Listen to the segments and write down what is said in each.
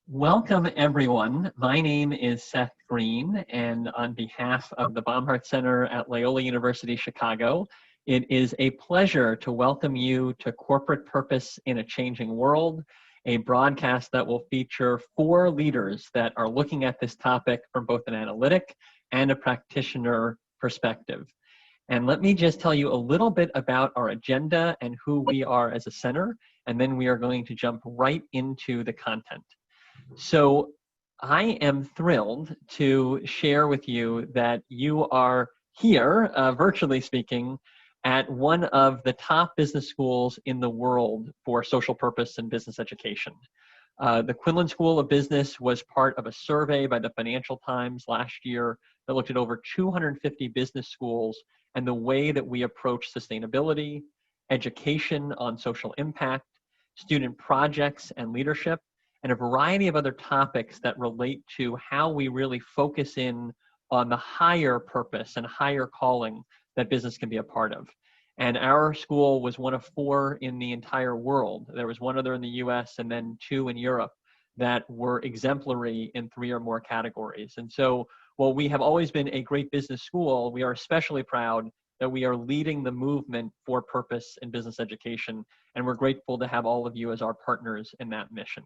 Welcome, everyone. My name is Seth Green, and on behalf of the Baumhart Center at Loyola University Chicago, it is a pleasure to welcome you to Corporate Purpose in a Changing World, a broadcast that will feature 4 leaders that are looking at this topic from both an analytic and a practitioner perspective. And let me just tell you a little bit about our agenda and who we are as a center, and then we are going to jump right into the content. So I am thrilled to share with you that you are here, virtually speaking, at one of the top business schools in the world for social purpose and business education. The Quinlan School of Business was part of a survey by the Financial Times last year that looked at over 250 business schools and the way that we approach sustainability, education on social impact, student projects and leadership, and a variety of other topics that relate to how we really focus in on the higher purpose and higher calling that business can be a part of. And our school was one of 4 in the entire world. There was 1 other in the US and then 2 in Europe that were exemplary in 3 or more categories. And so while we have always been a great business school, we are especially proud that we are leading the movement for purpose in business education. And we're grateful to have all of you as our partners in that mission.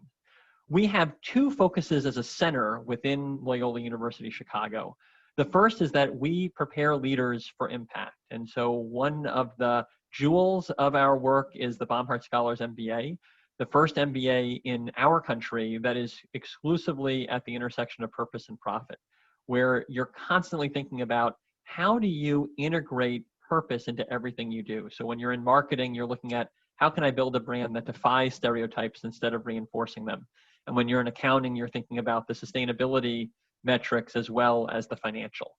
We have 2 focuses as a center within Loyola University Chicago. The first is that we prepare leaders for impact. And so one of the jewels of our work is the Baumhart Scholars MBA, the first MBA in our country that is exclusively at the intersection of purpose and profit, where you're constantly thinking about how do you integrate purpose into everything you do. So when you're in marketing, you're looking at how can I build a brand that defies stereotypes instead of reinforcing them. And when you're in accounting, you're thinking about the sustainability metrics as well as the financial.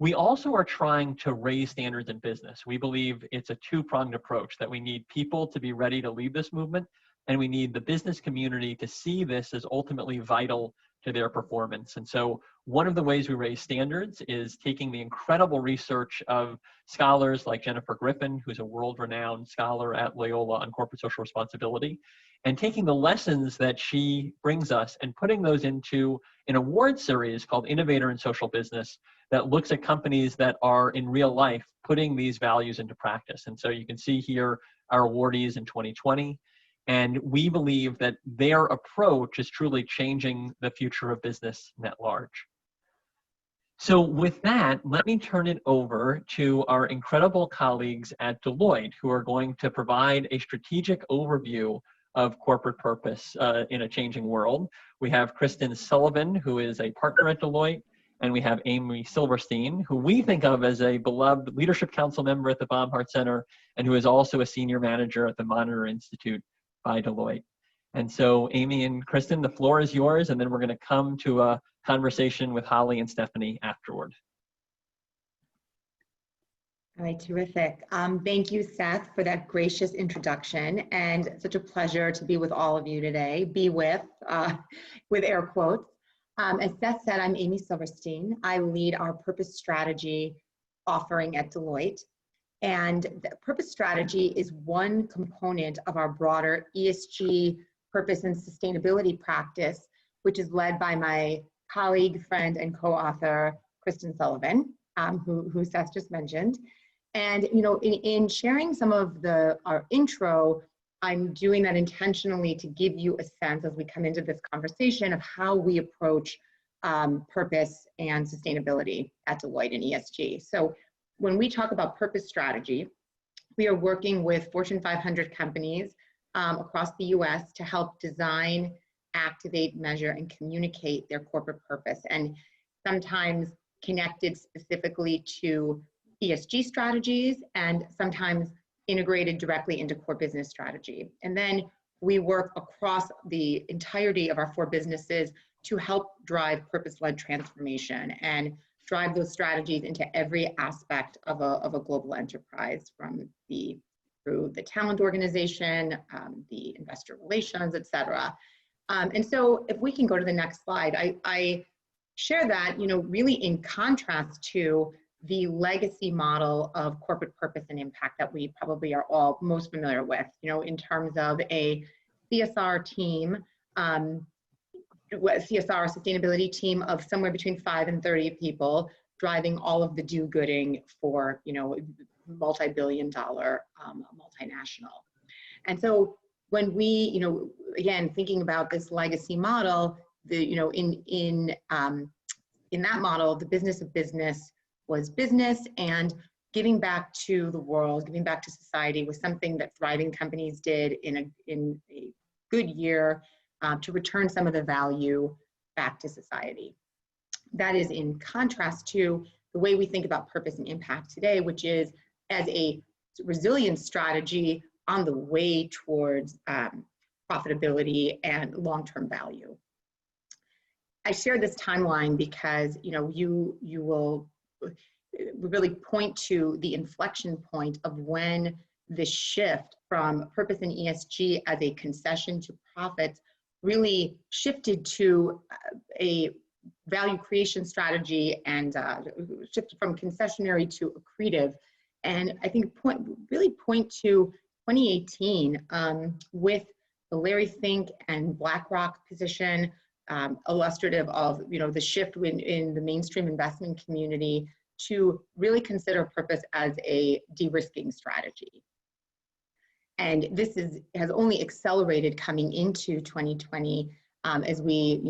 We also are trying to raise standards in business. We believe it's a 2-pronged approach, that we need people to be ready to lead this movement, and we need the business community to see this as ultimately vital to their performance. And so one of the ways we raise standards is taking the incredible research of scholars like Jennifer Griffin, who's a world-renowned scholar at Loyola on corporate social responsibility, and taking the lessons that she brings us and putting those into an award series called Innovator in Social Business that looks at companies that are in real life putting these values into practice. And so you can see here our awardees in 2020. And we believe that their approach is truly changing the future of business at large. So with that, let me turn it over to our incredible colleagues at Deloitte, who are going to provide a strategic overview of corporate purpose in a changing world. We have Kristen Sullivan, who is a partner at Deloitte, and we have Amy Silverstein, who we think of as a beloved Leadership Council member at the Baumhart Center, and who is also a senior manager at the Monitor Institute by Deloitte. And so Amy and Kristen, the floor is yours, and then we're going to come to a conversation with Holly and Stephanie afterward. All right, terrific. Thank you, Seth, for that gracious introduction, and such a pleasure to be with all of you today. Be with air quotes. As Seth said, I'm Amy Silverstein. I lead our purpose strategy offering at Deloitte. And the purpose strategy is one component of our broader ESG purpose and sustainability practice, which is led by my colleague, friend, and co-author, Kristen Sullivan, who Seth just mentioned. And in sharing some of our intro, I'm doing that intentionally to give you a sense as we come into this conversation of how we approach purpose and sustainability at Deloitte and ESG. So when we talk about purpose strategy, we are working with Fortune 500 companies across the US to help design, activate, measure, and communicate their corporate purpose, and sometimes connected specifically to ESG strategies and sometimes integrated directly into core business strategy. And then we work across the entirety of our 4 businesses to help drive purpose-led transformation and drive those strategies into every aspect of a global enterprise, through the talent organization, the investor relations, et cetera. And so if we can go to the next slide, I share that, really in contrast to the legacy model of corporate purpose and impact that we probably are all most familiar with, in terms of a CSR team CSR sustainability team of somewhere between 5 and 30 people driving all of the do-gooding for, multi-billion-dollar multinational. And so when we, again, thinking about this legacy model, in that model, the business of business was business, and giving back to the world, giving back to society was something that thriving companies did in a good year to return some of the value back to society. That is in contrast to the way we think about purpose and impact today, which is as a resilience strategy on the way towards profitability and long-term value. I share this timeline because you will really point to the inflection point of when the shift from purpose and ESG as a concession to profits really shifted to a value creation strategy and shifted from concessionary to accretive. And I think really point to 2018 with the Larry Fink and BlackRock position, illustrative of the shift in the mainstream investment community to really consider purpose as a de-risking strategy. And this has only accelerated coming into 2020 as we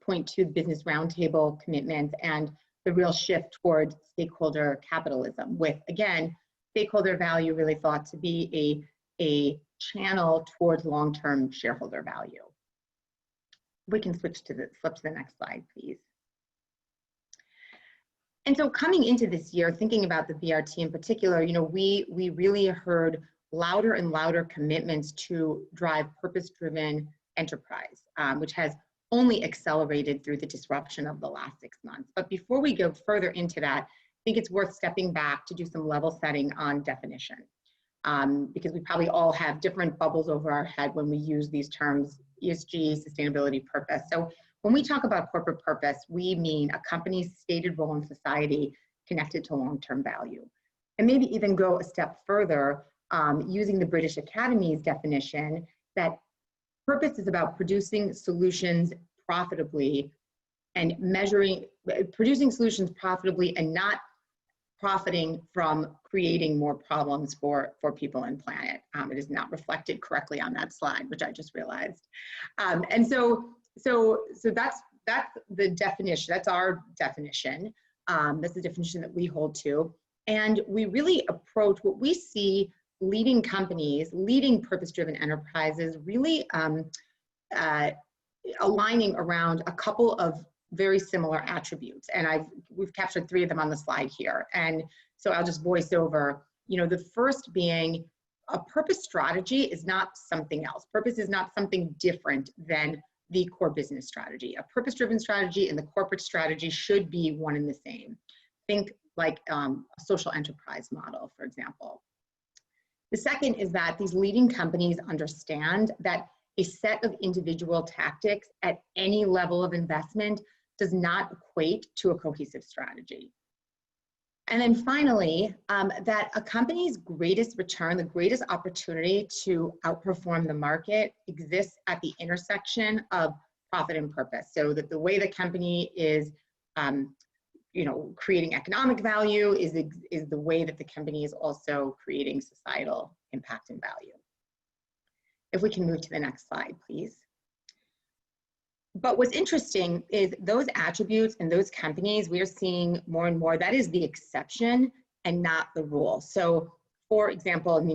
point to business roundtable commitments and the real shift towards stakeholder capitalism, with, again, stakeholder value really thought to be a channel towards long-term shareholder value. We can flip to the next slide, please. And so coming into this year, thinking about the BRT in particular, we really heard louder and louder commitments to drive purpose-driven enterprise, which has only accelerated through the disruption of the last 6 months. But before we go further into that, I think it's worth stepping back to do some level setting on definition, because we probably all have different bubbles over our head when we use these terms, ESG, sustainability, purpose. So when we talk about corporate purpose, we mean a company's stated role in society connected to long-term value. And maybe even go a step further, using the British Academy's definition, that purpose is about producing solutions profitably and producing solutions profitably and not profiting from creating more problems for people and planet. It is not reflected correctly on that slide, which I just realized. And so that's the definition. That's our definition. That's the definition that we hold to. And we really approach what we see leading companies, leading purpose-driven enterprises, really aligning around a couple of very similar attributes. And we've captured 3 of them on the slide here. And so I'll just voice over, the first being a purpose strategy is not something else. Purpose is not something different than the core business strategy. A purpose-driven strategy and the corporate strategy should be one and the same. Think like a social enterprise model, for example. The second is that these leading companies understand that a set of individual tactics at any level of investment does not equate to a cohesive strategy. And then finally, that a company's greatest return, the greatest opportunity to outperform the market exists at the intersection of profit and purpose. So that the way the company is creating economic value is the way that the company is also creating societal impact and value. If we can move to the next slide, please. But what's interesting is those attributes and those companies we are seeing more and more, that is the exception and not the rule. So for example,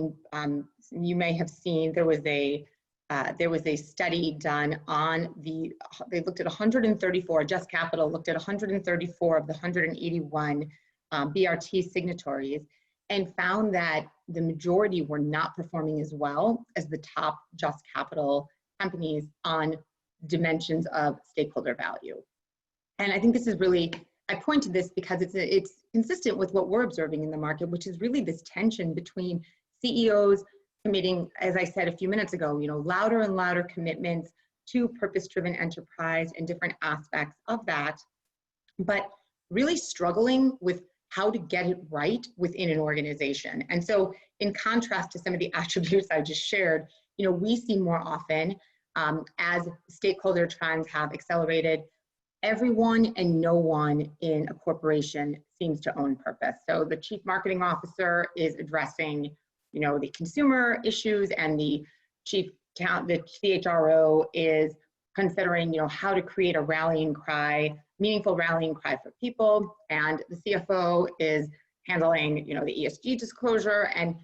you may have seen there was a study done on they looked at 134, Just Capital looked at 134 of the 181 BRT signatories and found that the majority were not performing as well as the top Just Capital companies on dimensions of stakeholder value. And I think this is really, I point to this because it's consistent with what we're observing in the market, which is really this tension between CEOs committing, as I said a few minutes ago, louder and louder commitments to purpose-driven enterprise and different aspects of that, but really struggling with how to get it right within an organization. And so in contrast to some of the attributes I just shared, we see more often As stakeholder trends have accelerated, everyone and no one in a corporation seems to own purpose. So the chief marketing officer is addressing, the consumer issues, and the CHRO is considering, how to create a rallying cry, meaningful rallying cry for people, and the CFO is handling, the ESG disclosure, and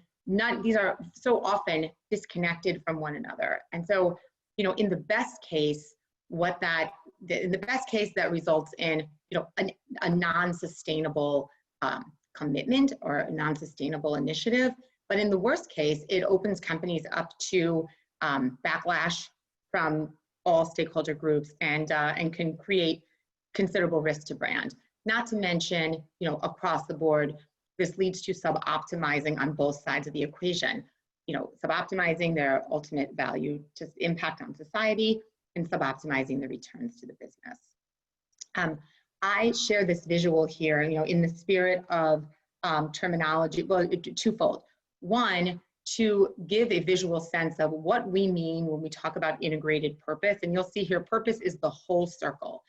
these are so often disconnected from one another. And so, in the best case, that results in, a non-sustainable commitment or a non-sustainable initiative. But in the worst case, it opens companies up to backlash from all stakeholder groups and can create considerable risk to brand. Not to mention, across the board, this leads to sub-optimizing on both sides of the equation. Sub-optimizing their ultimate value to impact on society and sub-optimizing the returns to the business. I share this visual here, in the spirit of terminology, well, twofold. One, to give a visual sense of what we mean when we talk about integrated purpose. And you'll see here, purpose is the whole circle.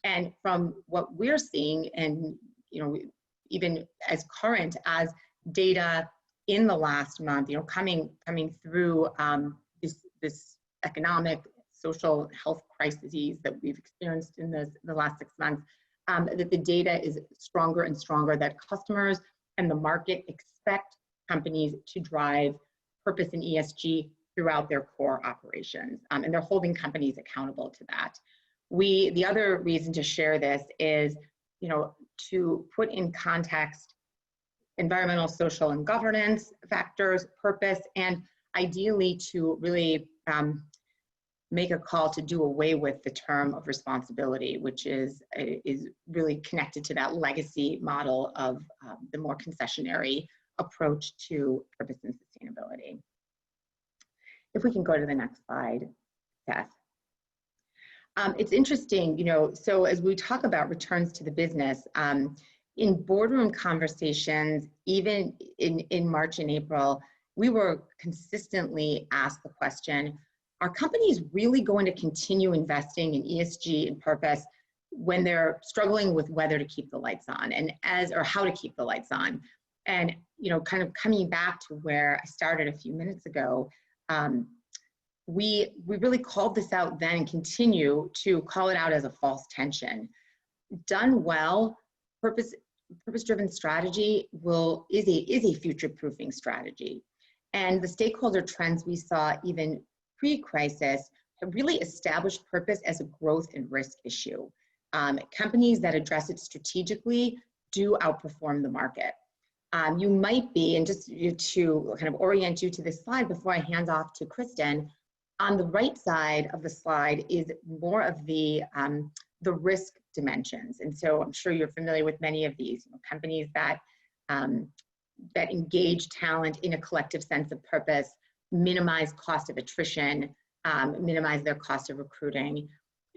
And from what we're seeing, and even as current as data in the last month, coming through this economic, social, health crises that we've experienced in the last 6 months, that the data is stronger and stronger, that customers and the market expect companies to drive purpose and ESG throughout their core operations, and they're holding companies accountable to that. The other reason to share this is, to put in context environmental, social, and governance factors, purpose, and ideally to really make a call to do away with the term of responsibility, which is really connected to that legacy model of the more concessionary approach to purpose and sustainability. If we can go to the next slide, Seth. It's interesting, so as we talk about returns to the business, in boardroom conversations, even in March and April, we were consistently asked the question, are companies really going to continue investing in ESG and purpose when they're struggling with whether to keep the lights on or how to keep the lights on? And, kind of coming back to where I started a few minutes ago, we really called this out then and continue to call it out as a false tension. Done well, purpose-driven strategy is a future-proofing strategy. And the stakeholder trends we saw even pre-crisis have really established purpose as a growth and risk issue. Companies that address it strategically do outperform the market. You might be, and just to kind of orient you to this slide before I hand off to Kristen, on the right side of the slide is more of the risk dimensions. And so I'm sure you're familiar with many of these, companies that engage talent in a collective sense of purpose, minimize cost of attrition, minimize their cost of recruiting.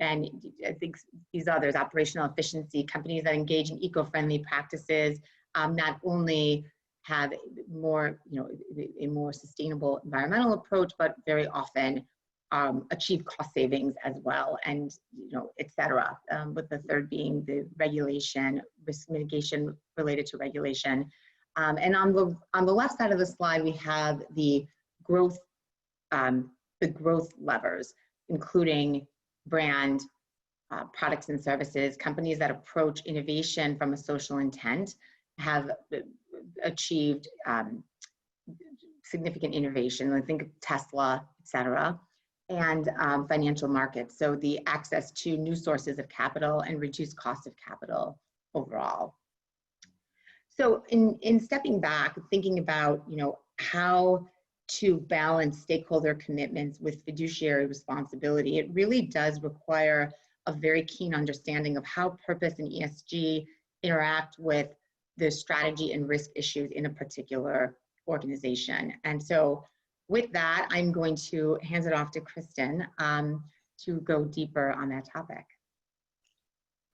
And I think these others, operational efficiency, companies that engage in eco-friendly practices, not only have a more sustainable environmental approach, but very often achieve cost savings as well, and et cetera. With the third being the regulation, risk mitigation related to regulation. And on the left side of the slide, we have the growth levers, including brand, products and services. Companies that approach innovation from a social intent have achieved significant innovation. I think of Tesla, et cetera, and financial markets. So the access to new sources of capital and reduced cost of capital overall. So in stepping back, thinking about how to balance stakeholder commitments with fiduciary responsibility, it really does require a very keen understanding of how purpose and ESG interact with the strategy and risk issues in a particular organization. And so with that, I'm going to hand it off to Kristen to go deeper on that topic.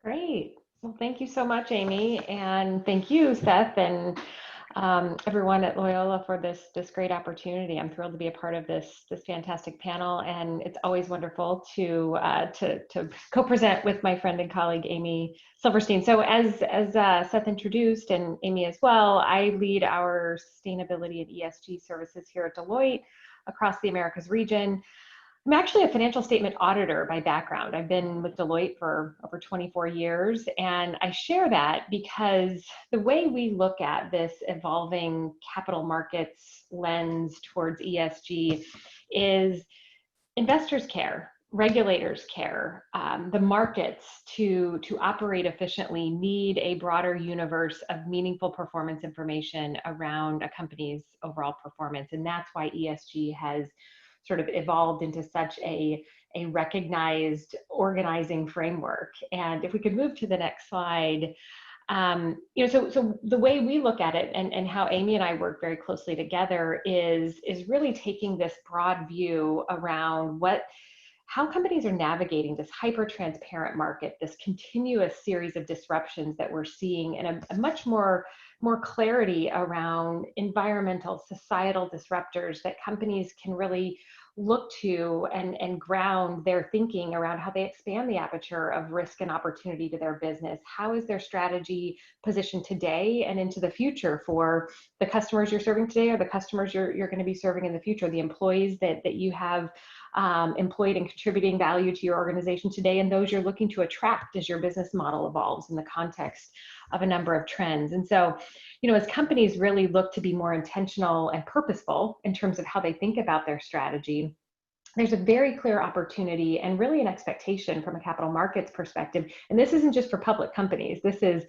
Great. Well, thank you so much, Amy. And thank you, Seth. And everyone at Loyola for this great opportunity. I'm thrilled to be a part of this fantastic panel, and it's always wonderful to co-present with my friend and colleague Amy Silverstein. So as Seth introduced, and Amy as well, I lead our sustainability and ESG services here at Deloitte across the Americas region. I'm actually a financial statement auditor by background. I've been with Deloitte for over 24 years, and I share that because the way we look at this evolving capital markets lens towards ESG is investors care, regulators care, the markets to operate efficiently need a broader universe of meaningful performance information around a company's overall performance, and that's why ESG has sort of evolved into such a recognized organizing framework. And if we could move to the next slide, so the way we look at it, and how Amy and I work very closely together, is really taking this broad view around how companies are navigating this hyper-transparent market, this continuous series of disruptions that we're seeing, and a much more clarity around environmental, societal disruptors that companies can really look to and ground their thinking around how they expand the aperture of risk and opportunity to their business. How is their strategy positioned today and into the future for the customers you're serving today, or the customers you're going to be serving in the future, the employees that you have employed and contributing value to your organization today, and those you're looking to attract as your business model evolves in the context of a number of trends. And so, as companies really look to be more intentional and purposeful in terms of how they think about their strategy, there's a very clear opportunity and really an expectation from a capital markets perspective. And this isn't just for public companies. This is,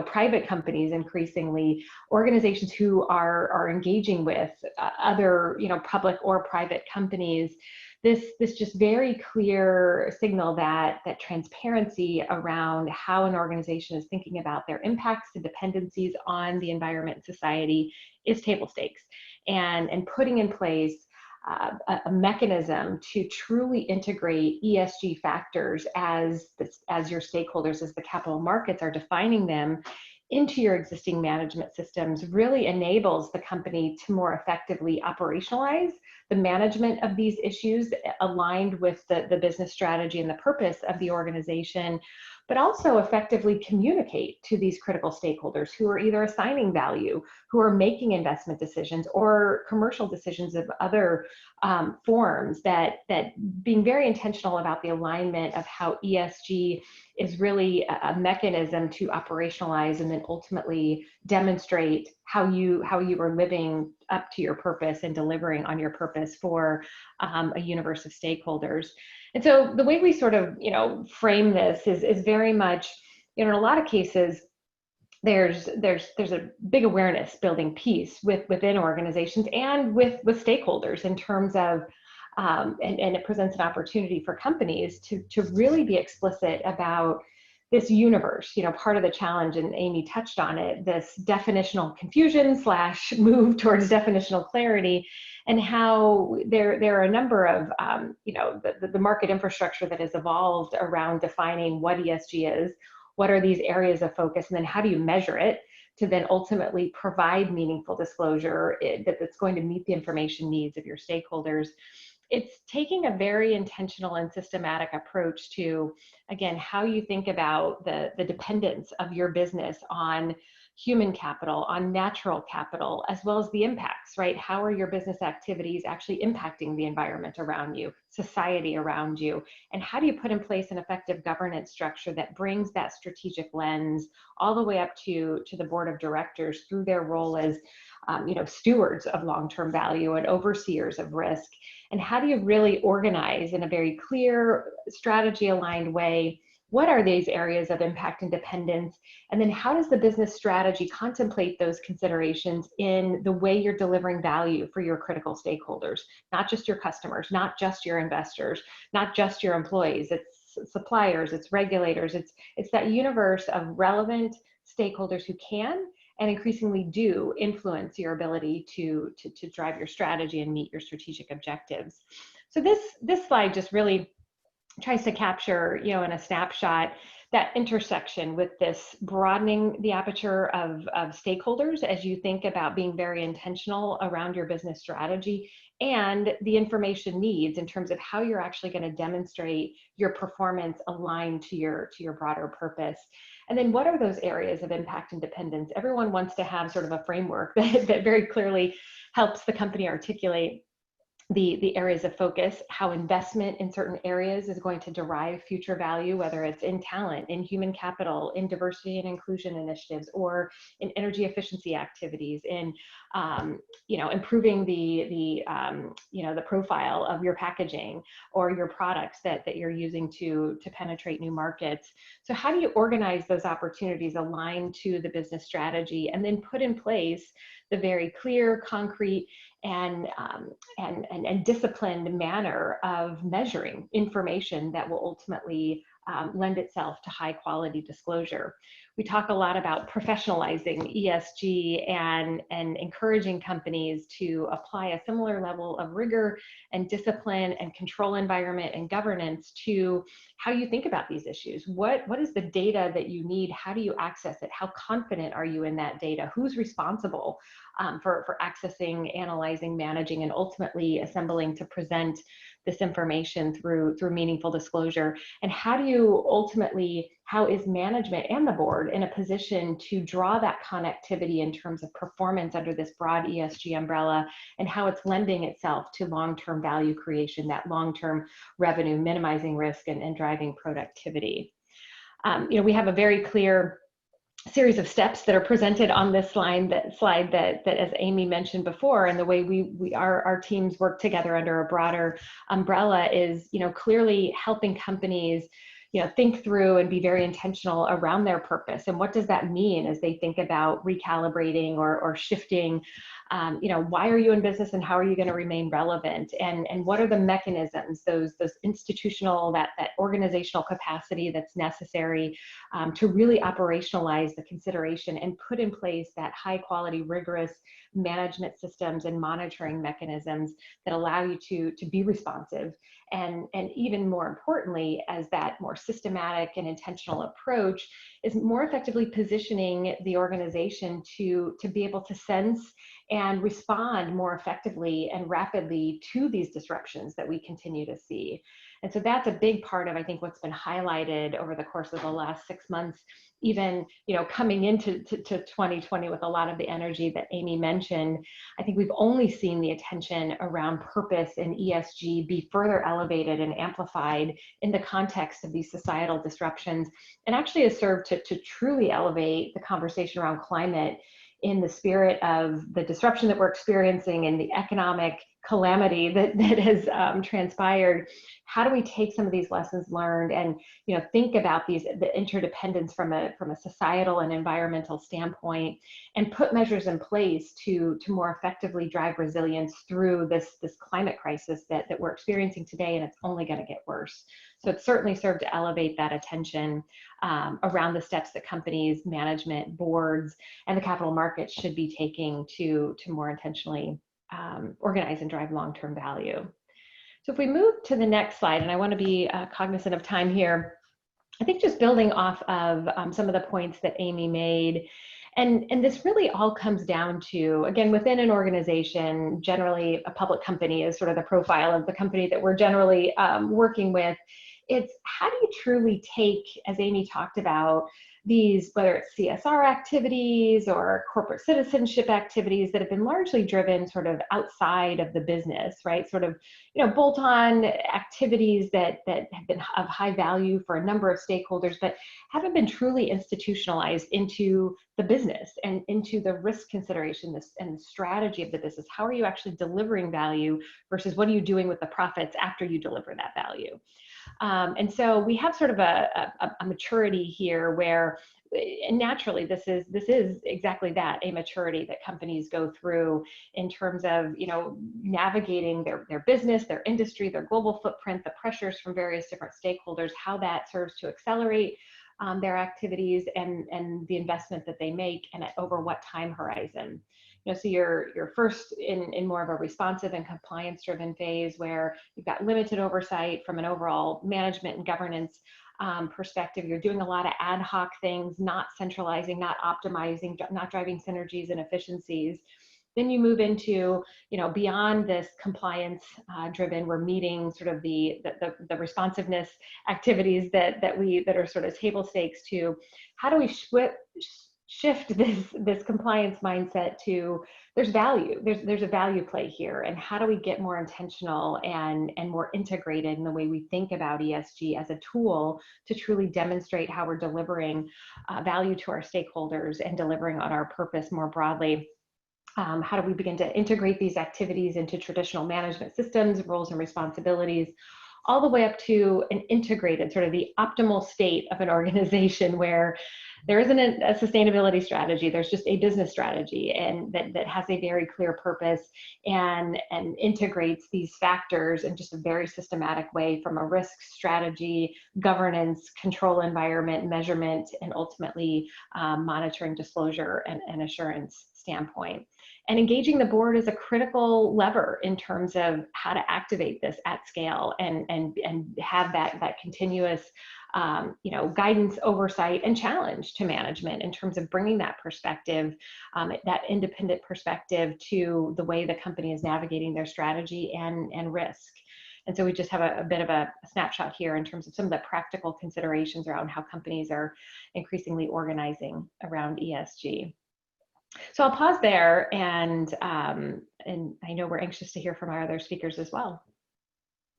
private companies, increasingly organizations who are engaging with other, public or private companies. This just very clear signal that transparency around how an organization is thinking about their impacts and dependencies on the environment and society is table stakes, and putting in place a mechanism to truly integrate ESG factors as your stakeholders, as the capital markets are defining them, into your existing management systems really enables the company to more effectively operationalize the management of these issues aligned with the business strategy and the purpose of the organization, but also effectively communicate to these critical stakeholders who are either assigning value, who are making investment decisions or commercial decisions of other forms, that being very intentional about the alignment of how ESG is really a mechanism to operationalize and then ultimately demonstrate how you are living up to your purpose and delivering on your purpose for a universe of stakeholders. And so the way we sort of, frame this is very much, in a lot of cases, there's a big awareness building piece within organizations and with stakeholders in terms of, and it presents an opportunity for companies to really be explicit about this universe. Part of the challenge, and Amy touched on it, this definitional confusion / move towards definitional clarity, and how there are a number of, the market infrastructure that has evolved around defining what ESG is, what are these areas of focus, and then how do you measure it to then ultimately provide meaningful disclosure that's going to meet the information needs of your stakeholders. It's taking a very intentional and systematic approach to, again, how you think about the dependence of your business on human capital, on natural capital, as well as the impacts, right? How are your business activities actually impacting the environment around you, society around you? And how do you put in place an effective governance structure that brings that strategic lens all the way up to the board of directors through their role as stewards of long-term value and overseers of risk? And how do you really organize in a very clear, strategy-aligned way what are these areas of impact and dependence? And then how does the business strategy contemplate those considerations in the way you're delivering value for your critical stakeholders, not just your customers, not just your investors, not just your employees, it's suppliers, it's regulators, it's that universe of relevant stakeholders who can and increasingly do influence your ability to drive your strategy and meet your strategic objectives. So this slide just really tries to capture, in a snapshot, that intersection with this broadening the aperture of stakeholders as you think about being very intentional around your business strategy and the information needs in terms of how you're actually going to demonstrate your performance aligned to your broader purpose. And then what are those areas of impact and dependence? Everyone wants to have sort of a framework that very clearly helps the company articulate the areas of focus, how investment in certain areas is going to derive future value, whether it's in talent, in human capital, in diversity and inclusion initiatives, or in energy efficiency activities, in improving the profile of your packaging or your products that you're using to penetrate new markets. So how do you organize those opportunities aligned to the business strategy and then put in place the very clear, concrete, and disciplined manner of measuring information that will ultimately lend itself to high quality disclosure? We talk a lot about professionalizing ESG and encouraging companies to apply a similar level of rigor and discipline and control environment and governance to how you think about these issues. What is the data that you need? How do you access it? How confident are you in that data? Who's responsible for accessing, analyzing, managing, and ultimately assembling to present this information through meaningful disclosure? And how is management and the board in a position to draw that connectivity in terms of performance under this broad ESG umbrella, and how it's lending itself to long-term value creation, that long-term revenue, minimizing risk and driving productivity? We have a very clear series of steps that are presented on this slide that as Amy mentioned before, and the way our teams work together under a broader umbrella is, clearly helping companies, think through and be very intentional around their purpose. And what does that mean as they think about recalibrating or shifting? Why are you in business and how are you going to remain relevant? And what are the mechanisms, those institutional, that organizational capacity that's necessary to really operationalize the consideration and put in place that high quality, rigorous management systems and monitoring mechanisms that allow you to be responsive. And even more importantly, as that more systematic and intentional approach is more effectively positioning the organization to be able to sense and respond more effectively and rapidly to these disruptions that we continue to see. And so that's a big part of, I think, what's been highlighted over the course of the last 6 months, even, coming into 2020 with a lot of the energy that Amy mentioned. I think we've only seen the attention around purpose and ESG be further elevated and amplified in the context of these societal disruptions, and actually has served to truly elevate the conversation around climate in the spirit of the disruption that we're experiencing and the economic calamity that has transpired. How do we take some of these lessons learned and think about the interdependence from a societal and environmental standpoint, and put measures in place to more effectively drive resilience through this climate crisis that we're experiencing today, and it's only going to get worse. So it's certainly served to elevate that attention around the steps that companies, management, boards, and the capital markets should be taking to more intentionally organize and drive long-term value. So if we move to the next slide, and I want to be cognizant of time here, I think just building off of some of the points that Amy made, and this really all comes down to, again, within an organization, generally a public company is sort of the profile of the company that we're generally working with. It's how do you truly take, as Amy talked about, these, whether it's CSR activities or corporate citizenship activities that have been largely driven sort of outside of the business, right? Sort of, bolt-on activities that have been of high value for a number of stakeholders, but haven't been truly institutionalized into the business and into the risk consideration and the strategy of the business. How are you actually delivering value versus what are you doing with the profits after you deliver that value? And so we have sort of a maturity here where, and naturally, this is exactly that, a maturity that companies go through in terms of, navigating their business, their industry, their global footprint, the pressures from various different stakeholders, how that serves to accelerate their activities and the investment that they make, and over what time horizon. So you're first in more of a responsive and compliance-driven phase where you've got limited oversight from an overall management and governance perspective. You're doing a lot of ad hoc things, not centralizing, not optimizing, not driving synergies and efficiencies. Then you move into, beyond this compliance driven, we're meeting sort of the responsiveness activities that are sort of table stakes to how do we shift this compliance mindset to there's value, there's a value play here, and how do we get more intentional and more integrated in the way we think about ESG as a tool to truly demonstrate how we're delivering value to our stakeholders and delivering on our purpose more broadly. How do we begin to integrate these activities into traditional management systems, roles and responsibilities, all the way up to an integrated, sort of the optimal state of an organization where there isn't a sustainability strategy, there's just a business strategy, and that has a very clear purpose and integrates these factors in just a very systematic way from a risk strategy, governance, control environment, measurement, and ultimately monitoring, disclosure, and assurance standpoint. And engaging the board is a critical lever in terms of how to activate this at scale and have that continuous guidance, oversight, and challenge to management in terms of bringing that perspective, that independent perspective to the way the company is navigating their strategy and risk. And so we just have a bit of a snapshot here in terms of some of the practical considerations around how companies are increasingly organizing around ESG. So I'll pause there, and I know we're anxious to hear from our other speakers as well.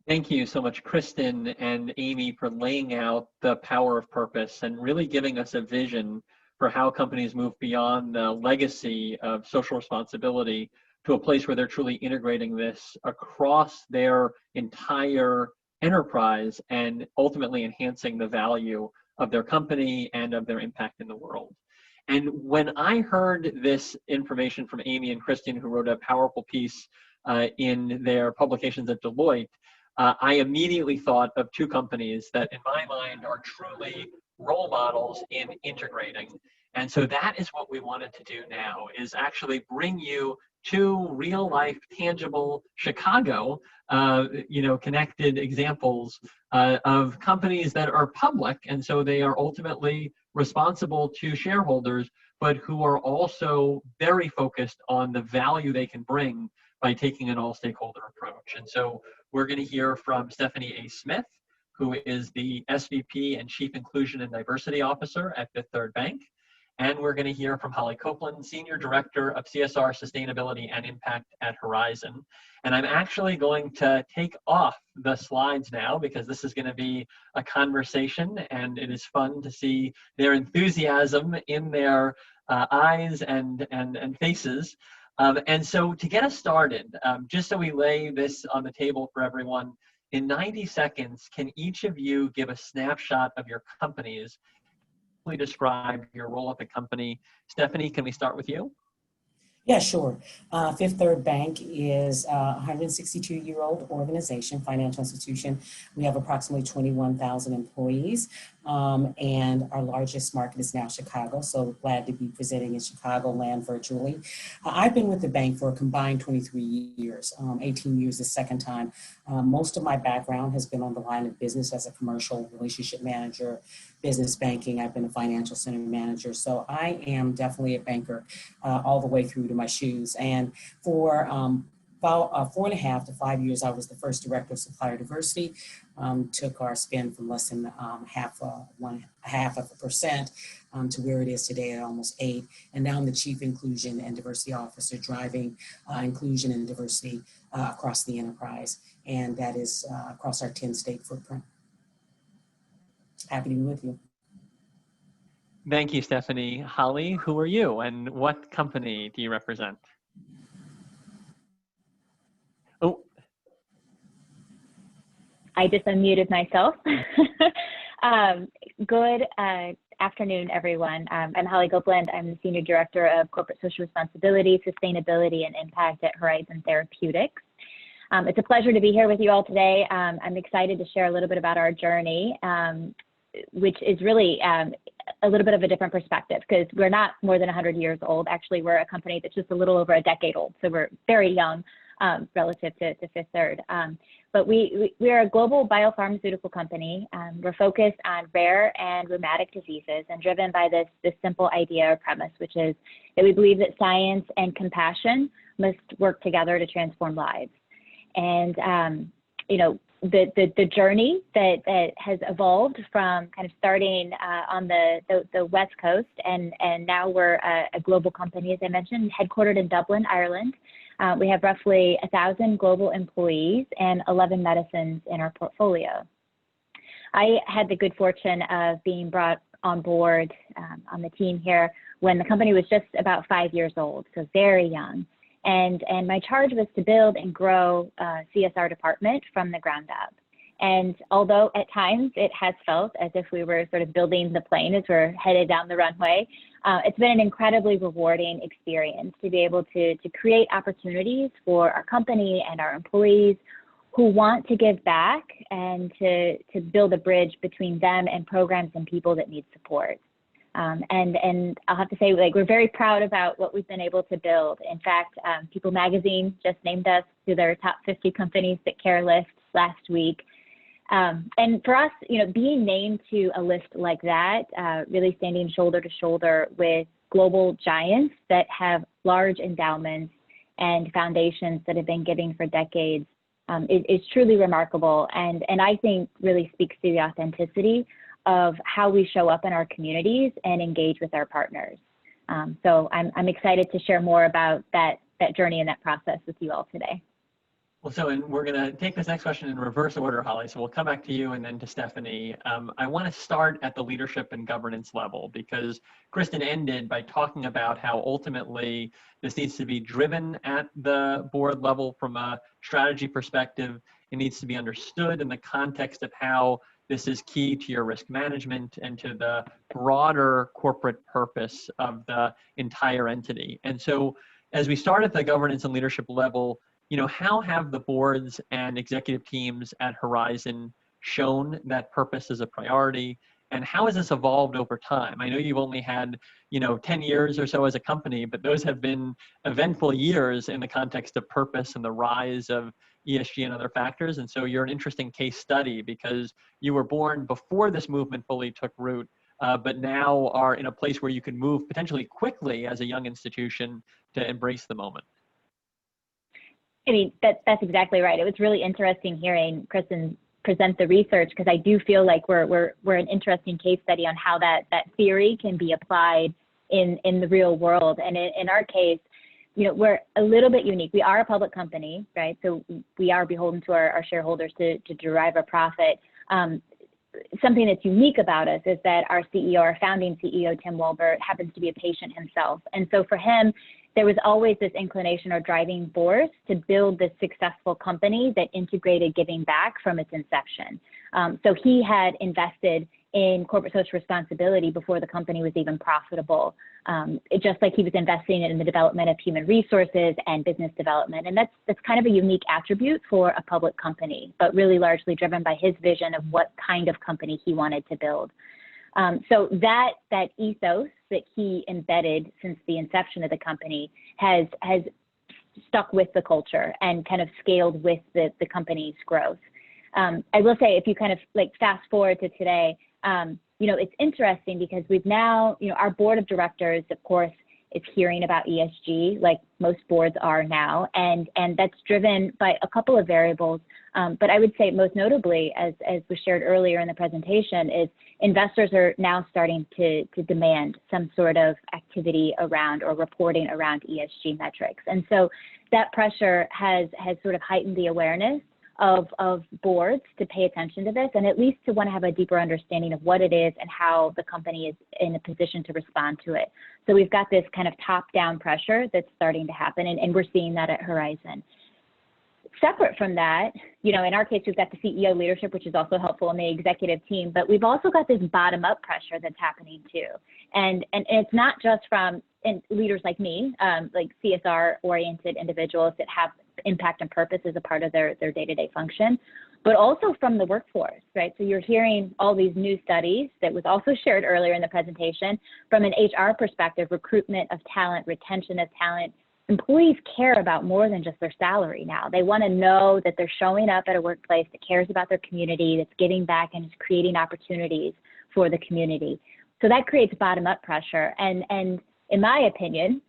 Thank you so much, Kristen and Amy, for laying out the power of purpose and really giving us a vision for how companies move beyond the legacy of social responsibility to a place where they're truly integrating this across their entire enterprise and ultimately enhancing the value of their company and of their impact in the world. And when I heard this information from Amy and Kristen, who wrote a powerful piece in their publications at Deloitte, I immediately thought of two companies that in my mind are truly role models in integrating. And so that is what we wanted to do now, is actually bring you two real life, tangible Chicago, connected examples of companies that are public. And so they are ultimately responsible to shareholders, but who are also very focused on the value they can bring by taking an all stakeholder approach. And so we're going to hear from Stephanie A. Smith, who is the SVP and Chief Inclusion and Diversity Officer at Fifth Third Bank. And we're going to hear from Holly Copeland, Senior Director of CSR Sustainability and Impact at Horizon. And I'm actually going to take off the slides now because this is going to be a conversation, and it is fun to see their enthusiasm in their eyes and faces. And so to get us started, just so we lay this on the table for everyone, in 90 seconds, can each of you give a snapshot of your companies? Describe your role at the company. Stephanie, can we start with you? Yeah, sure. Fifth Third Bank is a 162-year-old organization, financial institution. We have approximately 21,000 employees, and our largest market is now Chicago, so glad to be presenting in Chicagoland virtually. I've been with the bank for a combined 23 years, 18 years the second time. Most of my background has been on the line of business as a commercial relationship manager, business banking. I've been a financial center manager, so I am definitely a banker all the way through to my shoes. And for about 4.5 to 5 years, I was the first director of supplier diversity. Took our spend from less than half of a percent to where it is today at almost 8%. And now I'm the Chief Inclusion and Diversity Officer, driving inclusion and diversity across the enterprise. And that is across our 10-state footprint. Happy to be with you. Thank you, Stephanie. Holly, who are you and what company do you represent? Oh. I just unmuted myself. Good afternoon, everyone. I'm Holly Copeland. I'm the Senior Director of Corporate Social Responsibility, Sustainability, and Impact at Horizon Therapeutics. It's a pleasure to be here with you all today. I'm excited to share a little bit about our journey, which is really a little bit of a different perspective because we're not more than 100 years old. Actually, we're a company that's just a little over a decade old, so we're very young relative to Fifth Third. but we are a global biopharmaceutical company. We're focused on rare and rheumatic diseases and driven by this simple idea or premise, which is that we believe that science and compassion must work together to transform lives. And, you know, the journey that has evolved from kind of starting on the West Coast, and now we're a global company, as I mentioned, headquartered in Dublin, Ireland. We have roughly 1,000 global employees and 11 medicines in our portfolio. I had the good fortune of being brought on board on the team here when the company was just about 5 years old, so very young. And my charge was to build and grow a CSR department from the ground up. And although at times it has felt as if we were sort of building the plane as we're headed down the runway, it's been an incredibly rewarding experience to be able to create opportunities for our company and our employees who want to give back and to build a bridge between them and programs and people that need support. And I'll have to say, like, we're very proud about what we've been able to build. In fact, People Magazine just named us to their top 50 companies that care list last week. And for us, you know, being named to a list like that, really standing shoulder to shoulder with global giants that have large endowments and foundations that have been giving for decades, is truly remarkable. And I think really speaks to the authenticity of how we show up in our communities and engage with our partners. So I'm excited to share more about that journey and that process with you all today. Well, so and we're going to take this next question in reverse order, Holly. So we'll come back to you and then to Stephanie. I want to start at the leadership and governance level because Kristen ended by talking about how ultimately this needs to be driven at the board level from a strategy perspective. It needs to be understood in the context of how this is key to your risk management and to the broader corporate purpose of the entire entity. And so as we start at the governance and leadership level, you know, how have the boards and executive teams at Horizon shown that purpose is a priority? And how has this evolved over time? I know you've only had, you know, 10 years or so as a company, but those have been eventful years in the context of purpose and the rise of ESG and other factors. And so you're an interesting case study because you were born before this movement fully took root, but now are in a place where you can move potentially quickly as a young institution to embrace the moment. I mean, that's exactly right. It was really interesting hearing Kristen present the research because I do feel like we're an interesting case study on how that theory can be applied in the real world. And in our case, you know, we're a little bit unique. We are a public company, right? So we are beholden to our shareholders to derive a profit. Something that's unique about us is that our CEO, our founding CEO, Tim Walbert, happens to be a patient himself. And so for him, there was always this inclination or driving force to build this successful company that integrated giving back from its inception. So he had invested in corporate social responsibility before the company was even profitable, just like he was investing in the development of human resources and business development. And that's kind of a unique attribute for a public company, but really largely driven by his vision of what kind of company he wanted to build. So that ethos that he embedded since the inception of the company has stuck with the culture and kind of scaled with the company's growth. I will say, if you kind of like fast forward to today, you know, it's interesting because we've now, you know, our board of directors, of course, is hearing about ESG like most boards are now, and that's driven by a couple of variables. But I would say most notably, as was shared earlier in the presentation, is investors are now starting to demand some sort of activity around or reporting around ESG metrics. And so that pressure has sort of heightened the awareness of boards to pay attention to this, and at least to want to have a deeper understanding of what it is and how the company is in a position to respond to it. So we've got this kind of top-down pressure that's starting to happen, and we're seeing that at Horizon. Separate from that, you know, in our case, we've got the CEO leadership, which is also helpful in the executive team, but we've also got this bottom-up pressure that's happening too. And it's not just from leaders like me, like CSR-oriented individuals that have impact and purpose as a part of their day-to-day function, but also from the workforce, right? So you're hearing all these new studies that was also shared earlier in the presentation from an HR perspective, recruitment of talent, retention of talent, employees care about more than just their salary now. They want to know that they're showing up at a workplace that cares about their community, that's giving back and is creating opportunities for the community. So that creates bottom-up pressure. And in my opinion,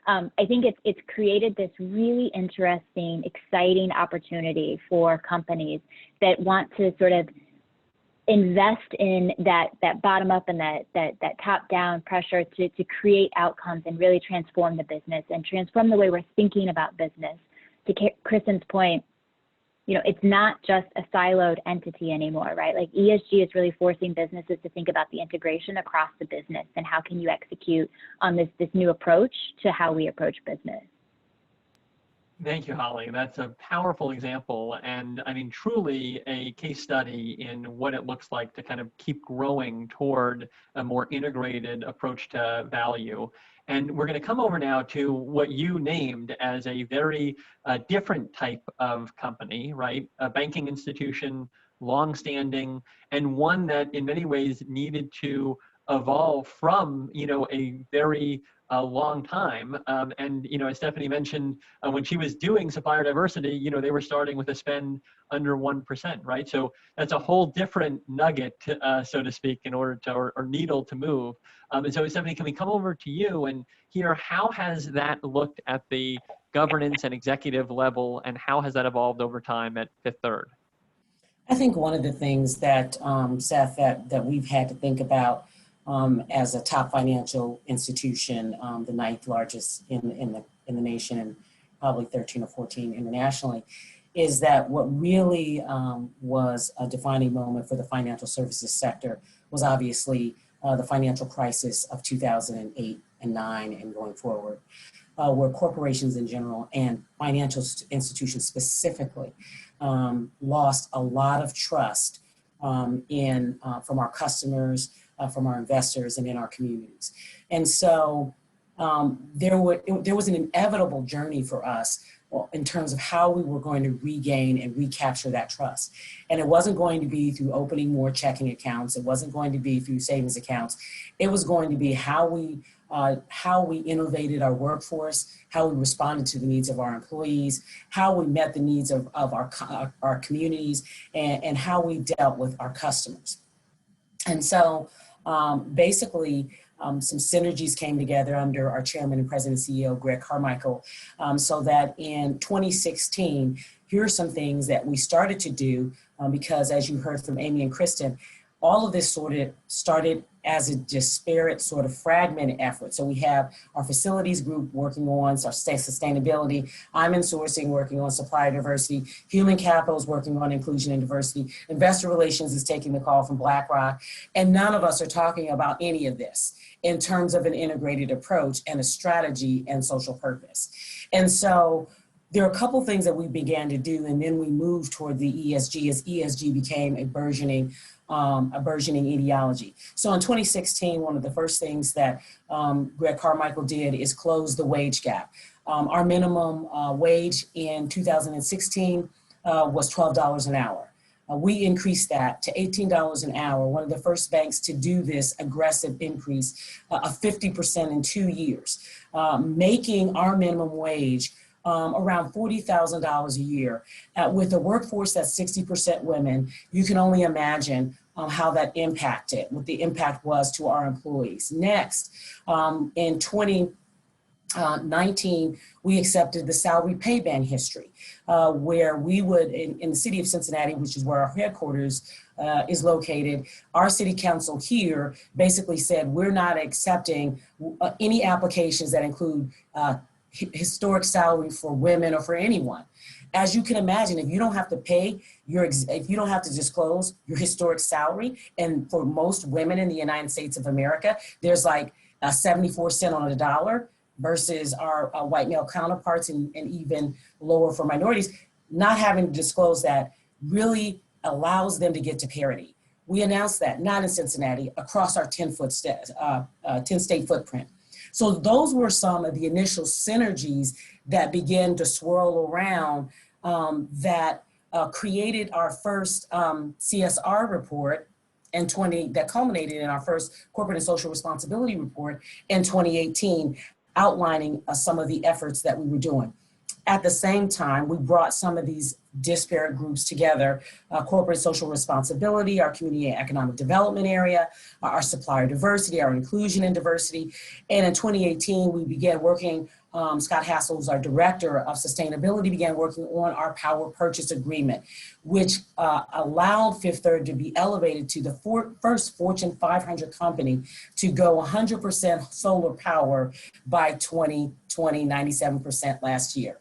I think it's created this really interesting, exciting opportunity for companies that want to sort of invest in that bottom up and that top down pressure to create outcomes and really transform the business and transform the way we're thinking about business. To Kristen's point, it's not just a siloed entity anymore, right? Like ESG is really forcing businesses to think about the integration across the business and how can you execute on this new approach to how we approach business. Thank you, Holly. That's a powerful example, and I mean, truly a case study in what it looks like to kind of keep growing toward a more integrated approach to value. And we're going to come over now to what you named as a very different type of company, right? A banking institution, long-standing, and one that in many ways needed to evolve from, a very long time. And, as Stephanie mentioned, when she was doing supplier diversity, they were starting with a spend under 1%, right? So that's a whole different nugget, so to speak, in order to, or needle to move. And so Stephanie, can we come over to you and hear how has that looked at the governance and executive level, and how has that evolved over time at Fifth Third? I think one of the things that, Seth, that we've had to think about as a top financial institution, the 9th largest in the nation and probably 13 or 14 internationally, is that what really was a defining moment for the financial services sector was obviously the financial crisis of 2008 and 9 and going forward, where corporations in general and financial institutions specifically lost a lot of trust from our customers, from our investors, and in our communities. And so there was an inevitable journey for us in terms of how we were going to regain and recapture that trust. And it wasn't going to be through opening more checking accounts. It wasn't going to be through savings accounts. It was going to be how we innovated our workforce, how we responded to the needs of our employees, how we met the needs of our communities, and how we dealt with our customers. And so basically, some synergies came together under our chairman and president and CEO, Greg Carmichael, so that in 2016, here are some things that we started to do because, as you heard from Amy and Kristen, all of this sort of started as a disparate sort of fragmented effort. So we have our facilities group working on our sustainability. I'm in sourcing working on supplier diversity. Human capital is working on inclusion and diversity. Investor relations is taking the call from BlackRock. And none of us are talking about any of this in terms of an integrated approach and a strategy and social purpose. And so there are a couple things that we began to do, and then we moved toward the ESG as ESG became a burgeoning ideology. So in 2016, one of the first things that Greg Carmichael did is close the wage gap. Our minimum wage in 2016 was $12 an hour. We increased that to $18 an hour, one of the first banks to do this aggressive increase of 50% in 2 years, making our minimum wage around $40,000 a year. With a workforce that's 60% women, you can only imagine how that impacted, what the impact was to our employees. Next, in 2019, we accepted the salary pay band history, where we would, in the city of Cincinnati, which is where our headquarters is located, our city council here basically said, we're not accepting any applications that include historic salary for women or for anyone. As you can imagine, if you don't have to pay if you don't have to disclose your historic salary, and for most women in the United States of America, there's like 74 cents on the dollar versus our white male counterparts and even lower for minorities, not having to disclose that really allows them to get to parity. We announced that, not in Cincinnati, across our 10-state footprint. So those were some of the initial synergies that began to swirl around that created our first CSR report that culminated in our first corporate and social responsibility report in 2018. outlining some of the efforts that we were doing. At the same time, we brought some of these disparate groups together, corporate social responsibility, our community and economic development area, our supplier diversity, our inclusion and diversity. And in 2018, we began working, Scott Hassel, who's our director of sustainability, began working on our power purchase agreement, which allowed Fifth Third to be elevated to the first Fortune 500 company to go 100% solar power by 2020, 97% last year.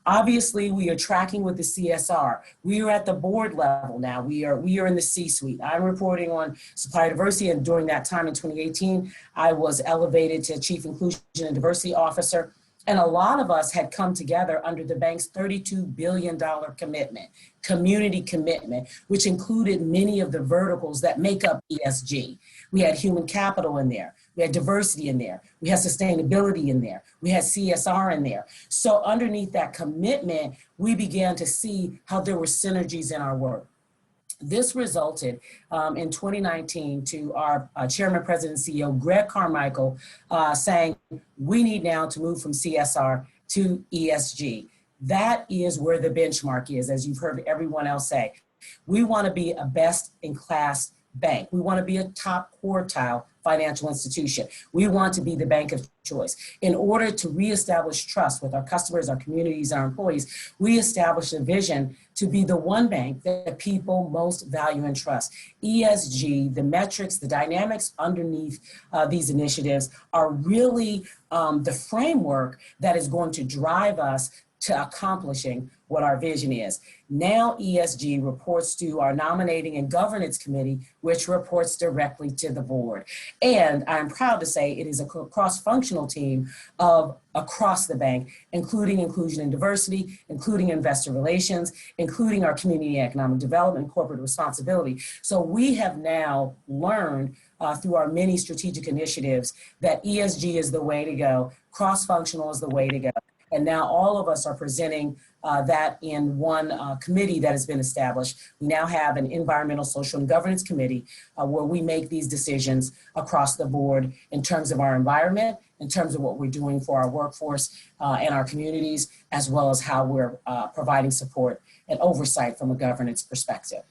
Obviously, we are tracking with the CSR. We are at the board level now. We are in the C-suite. I'm reporting on supplier diversity, and during that time in 2018, I was elevated to Chief Inclusion and Diversity Officer. And a lot of us had come together under the bank's $32 billion commitment, community commitment, which included many of the verticals that make up ESG. We had human capital in there. We had diversity in there. We had sustainability in there. We had CSR in there. So underneath that commitment, we began to see how there were synergies in our work. This resulted in 2019 to our Chairman, President, CEO, Greg Carmichael, saying, we need now to move from CSR to ESG. That is where the benchmark is, as you've heard everyone else say. We want to be a best-in-class bank. We want to be a top quartile financial institution. We want to be the bank of choice. In order to reestablish trust with our customers, our communities, our employees, we established a vision to be the one bank that people most value and trust. ESG, the metrics, the dynamics underneath these initiatives are really the framework that is going to drive us to accomplishing what our vision is. Now ESG reports to our nominating and governance committee, which reports directly to the board. And I'm proud to say it is a cross-functional team of across the bank, including inclusion and diversity, including investor relations, including our community and economic development and corporate responsibility. So we have now learned through our many strategic initiatives that ESG is the way to go, cross-functional is the way to go. And now all of us are presenting that in one committee that has been established. We now have an environmental, social, and governance committee where we make these decisions across the board in terms of our environment, in terms of what we're doing for our workforce and our communities, as well as how we're providing support and oversight from a governance perspective.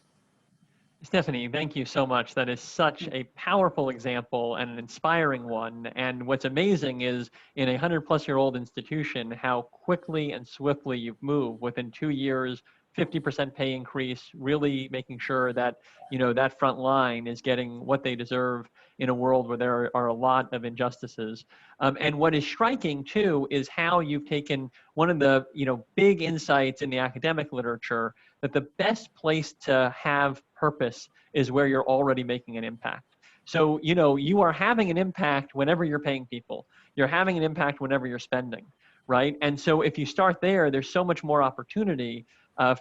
Stephanie, thank you so much. That is such a powerful example and an inspiring one. And what's amazing is in a 100-plus-year-old institution, how quickly and swiftly you've moved. Within 2 years, 50% pay increase, really making sure that, you know, that front line is getting what they deserve in a world where there are a lot of injustices. And what is striking too is how you've taken one of the, you know, big insights in the academic literature that the best place to have purpose is where you're already making an impact. So, you know, you are having an impact whenever you're paying people. You're having an impact whenever you're spending, right? And so if you start there, there's so much more opportunity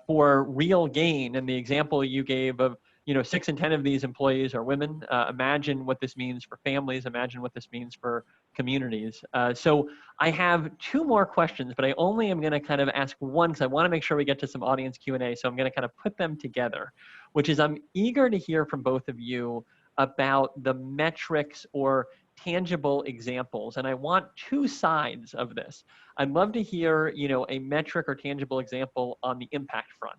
for real gain. And the example you gave of, you know, 6 in 10 of these employees are women. Imagine what this means for families. Imagine what this means for communities. So I have 2 more questions, but I only am going to kind of ask one because I want to make sure we get to some audience Q&A. So I'm going to kind of put them together, which is I'm eager to hear from both of you about the metrics or tangible examples. And I want 2 sides of this. I'd love to hear, you know, a metric or tangible example on the impact front.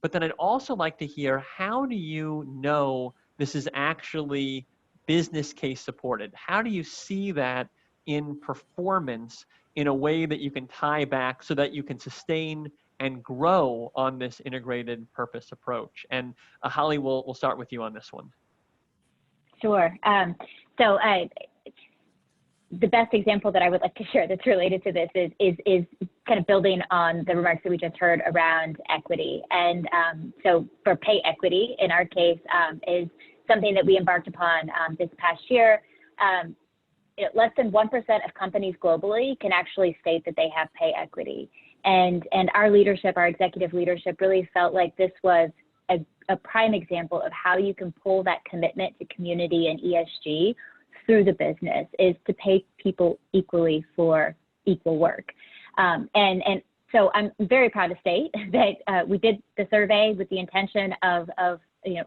But then I'd also like to hear, how do you know this is actually business case supported? How do you see that in performance in a way that you can tie back so that you can sustain and grow on this integrated purpose approach? And Holly, we'll start with you on this one. Sure. So the best example that I would like to share that's related to this is kind of building on the remarks that we just heard around equity. And so for pay equity, in our case, is something that we embarked upon this past year. Less than 1% of companies globally can actually state that they have pay equity. And our leadership, our executive leadership, really felt like this was a prime example of how you can pull that commitment to community and ESG through the business, is to pay people equally for equal work. So I'm very proud to state that we did the survey with the intention of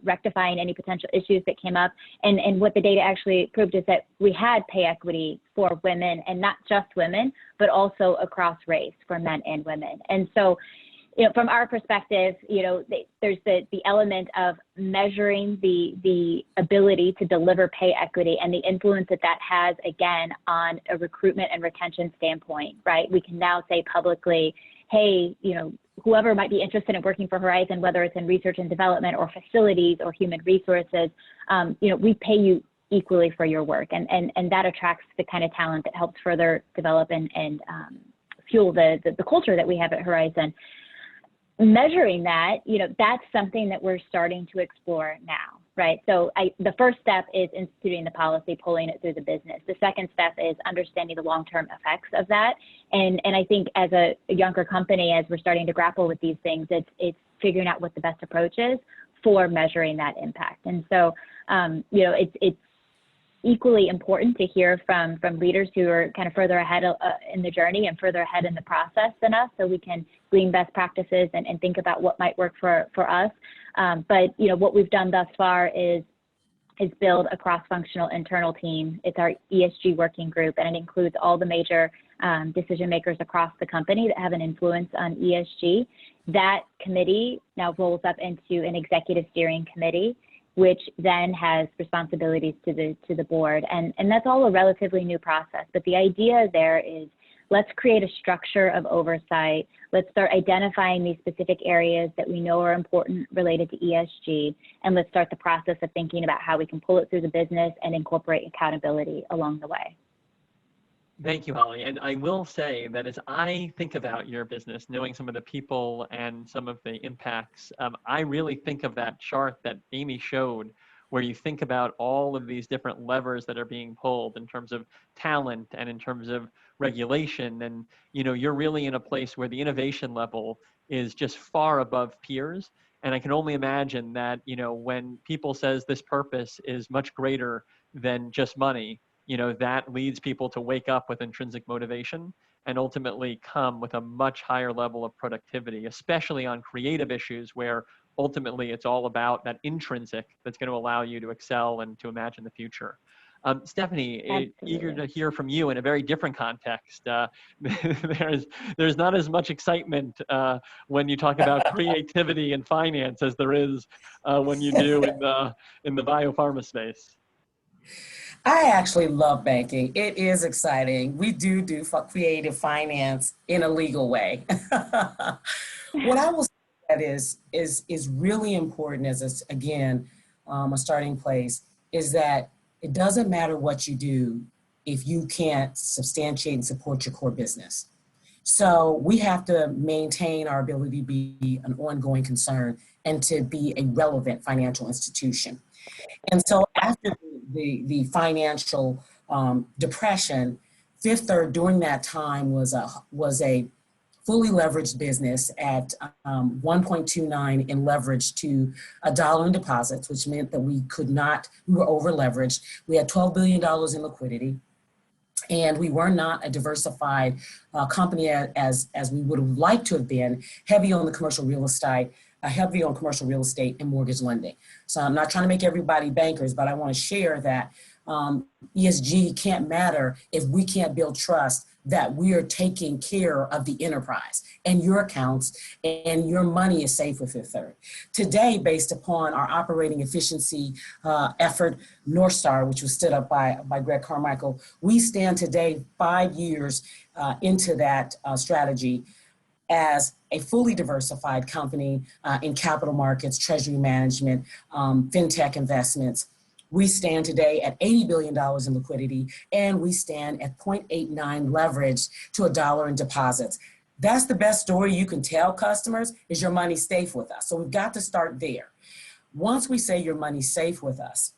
rectifying any potential issues that came up. And what the data actually proved is that we had pay equity for women, and not just women, but also across race for men and women. And so, from our perspective, there's the element of measuring the ability to deliver pay equity and the influence that that has, again, on a recruitment and retention standpoint, right? We can now say publicly, hey, whoever might be interested in working for Horizon, whether it's in research and development or facilities or human resources, we pay you equally for your work. And that attracts the kind of talent that helps further develop and fuel the culture that we have at Horizon. Measuring that, that's something that we're starting to explore now, right? So the first step is instituting the policy, pulling it through the business. The second step is understanding the long-term effects of that. And I think as a younger company, as we're starting to grapple with these things, it's figuring out what the best approach is for measuring that impact. And so, it's equally important to hear from leaders who are kind of further ahead in the journey and further ahead in the process than us, so we can glean best practices and think about what might work for us. But what we've done thus far is build a cross-functional internal team. It's our ESG working group, and it includes all the major decision makers across the company that have an influence on ESG. That committee now rolls up into an executive steering committee, which then has responsibilities to the board. And that's all a relatively new process. But the idea there is, let's create a structure of oversight. Let's start identifying these specific areas that we know are important related to ESG. And let's start the process of thinking about how we can pull it through the business and incorporate accountability along the way. Thank you, Holly. And I will say that as I think about your business, knowing some of the people and some of the impacts, I really think of that chart that Amy showed, where you think about all of these different levers that are being pulled in terms of talent and in terms of regulation. And, you're really in a place where the innovation level is just far above peers. And I can only imagine that, when people says this purpose is much greater than just money, that leads people to wake up with intrinsic motivation and ultimately come with a much higher level of productivity, especially on creative issues where ultimately it's all about that intrinsic that's going to allow you to excel and to imagine the future. Stephanie, eager to hear from you in a very different context. There's not as much excitement when you talk about creativity and finance as there is when you do in the biopharma space. I actually love banking. It is exciting. We do creative finance in a legal way. What I will say that is really important as a starting place is that it doesn't matter what you do if you can't substantiate and support your core business. So we have to maintain our ability to be an ongoing concern and to be a relevant financial institution. And so after the financial depression, Fifth Third during that time was a fully leveraged business at 1.29 in leverage to $1 in deposits, which meant that we were over leveraged. We had $12 billion in liquidity. And we were not a diversified company as we would have liked to have been, heavy on commercial real estate and mortgage lending. So I'm not trying to make everybody bankers, but I want to share that ESG can't matter if we can't build trust that we are taking care of the enterprise and your accounts and your money is safe with Fifth Third. Today, based upon our operating efficiency effort, North Star, which was stood up by Greg Carmichael, we stand today 5 years into that strategy as a fully diversified company in capital markets, treasury management, fintech investments. We stand today at $80 billion in liquidity, and we stand at 0.89 leverage to $1 in deposits. That's the best story you can tell customers, is your money's safe with us. So we've got to start there. Once we say your money's safe with us,